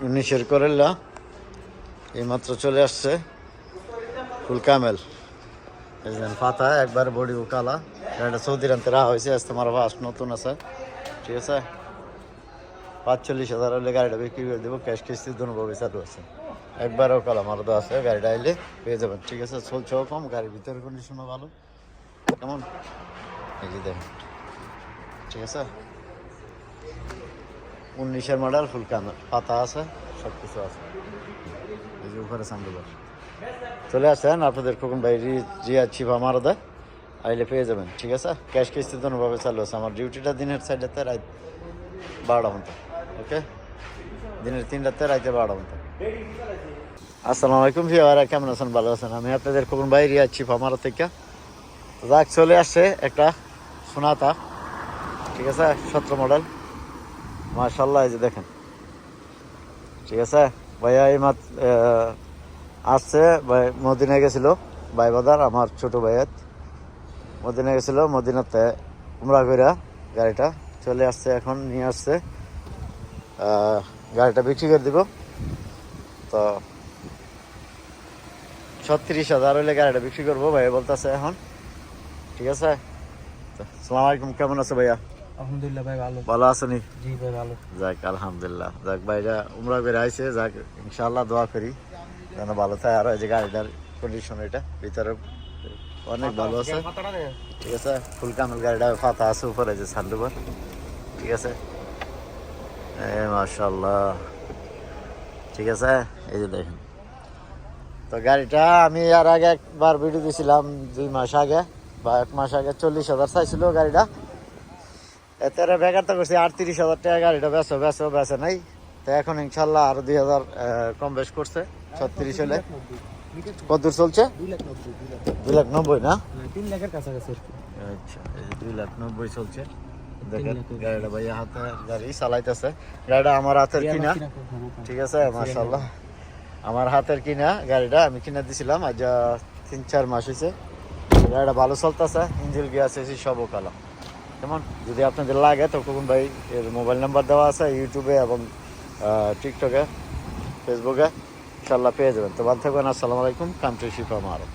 19-এর করেলা এইমাত্র চলে আসছে, ফুল ক্যামেল। পাতা একবার বডি কালা, গাড়িটা সৌদির আনতে রাখা হয়েছে, আজ তোমার ফার্স্ট নতুন আছে। ঠিক আছে, 45,000 হলে গাড়িটা বিক্রি করে দেবো, ক্যাশ কিস্তি দুভাবে চালু আছে, একবারও কালা মারদা আছে, গাড়িটা আইলে পেয়ে যাবেন। ঠিক আছে, চলছেও কম, গাড়ির ভিতরে কন্ডিশনও ভালো। কেমন এই যে দেখেন, ঠিক আছে, 19-এর মডেল, ফুল ক্যামেল, পাতা আছে, সব কিছু আছে। এই যে উপরে সান্ডুলার চলে আসেন, আপনাদের খোকন ভাই রিয়া চিপা মারদা আইলে পেয়ে যাবেন। ঠিক আছে, ক্যাশ কিস্তি দুভাবে চালু আছে। আমার ডিউটিটা দিনের সাইডেতে, রাত 12টা মতো। ওকে, দিনের 3টাতে, রাতে 12টা মতো। আসসালামু আলাইকুম ভিউয়াররা, কেমন আছেন? ভালো আছেন? আমি আপনাদের খোকন ভাই রিয়া চিপা মারা থেকে। যাক, চলে আসছে একটা সোনাতা। ঠিক আছে, 17 মডেল, মাশাআল্লাহ। এই যে দেখেন, ঠিক আছে ভাইয়া এই আসছে ভাই, মদিনায় গেছিল ভাই বাদার, আমার ছোট ভাইয়াত মদিনায় গেছিল, মদিনাতে উমরা কইরা গাড়িটা চলে আসছে, এখন নিয়ে আসছে। গাড়িটা বিক্রি করে দিব, তো 36,000 হলে গাড়িটা বিক্রি করবো ভাই বলতেছে এখন। ঠিক আছে, আসসালামু আলাইকুম, কেমন আছে ভাইয়া? আলহামদুলিল্লাহ ভাই, ভালো। ভালো আছেনি? জি ভাই, ভালো। যাক আলহামদুলিল্লাহ। যাক ভাইরা উমরা করে আইছে, যাক ইনশাআল্লাহ দোয়া করি যেন ভালো থাকে। আর এই যে গাড়িটার কন্ডিশন, এটা ভিতরে অনেক ভালো আছে। ঠিক আছে, ফুল কামেল গাড়িটা, ফাতা আছে উপরে, যে সানরুফ। ঠিক আছে, মাশাআল্লাহ। ঠিক আছে, এই যে দেখেন, তো গাড়িটা আমি আর আগে একবার ভিডিও দিয়েছিলাম 2 মাস আগে বা 1 মাস আগে, 40,000 চাইছিল গাড়িটা। এতে বেকার তো করছি 38,000 টাকা, গাড়িটা বেচে নাই। তো এখন ইনশাল্লাহ আরো 2,000 কম বেশ করছে, 36 হলে। কত দূর চলছে? 2,90,000 না? 3 লাখের কাছাকাছি। আচ্ছা, 2,90,000 চলছে। দেখেন গাড়িটা ভাইয়া হাতে গাড়ি চালাইতেছে, গাড়িটা আমার হাতের কিনা। ঠিক আছে, মাশাআল্লাহ, আমার হাতের কিনা গাড়িটা, আমি কিনে দিছিলাম আজ 3-4 মাস হয়েছে। গাড়িটা ভালো চলতেছে, ইঞ্জিন গিয়ার এসি সবও কালা। কেমন, যদি আপনাদের লাগে তো খোকন ভাই এর মোবাইল নাম্বার দেওয়া আছে ইউটিউবে এবং টিকটকে, ফেসবুকে, ইনশাল্লাহ পেয়ে যাবেন। তো ভালো থাকবেন, আসসালামু আলাইকুম, কান্ট্রি শিপা মারো।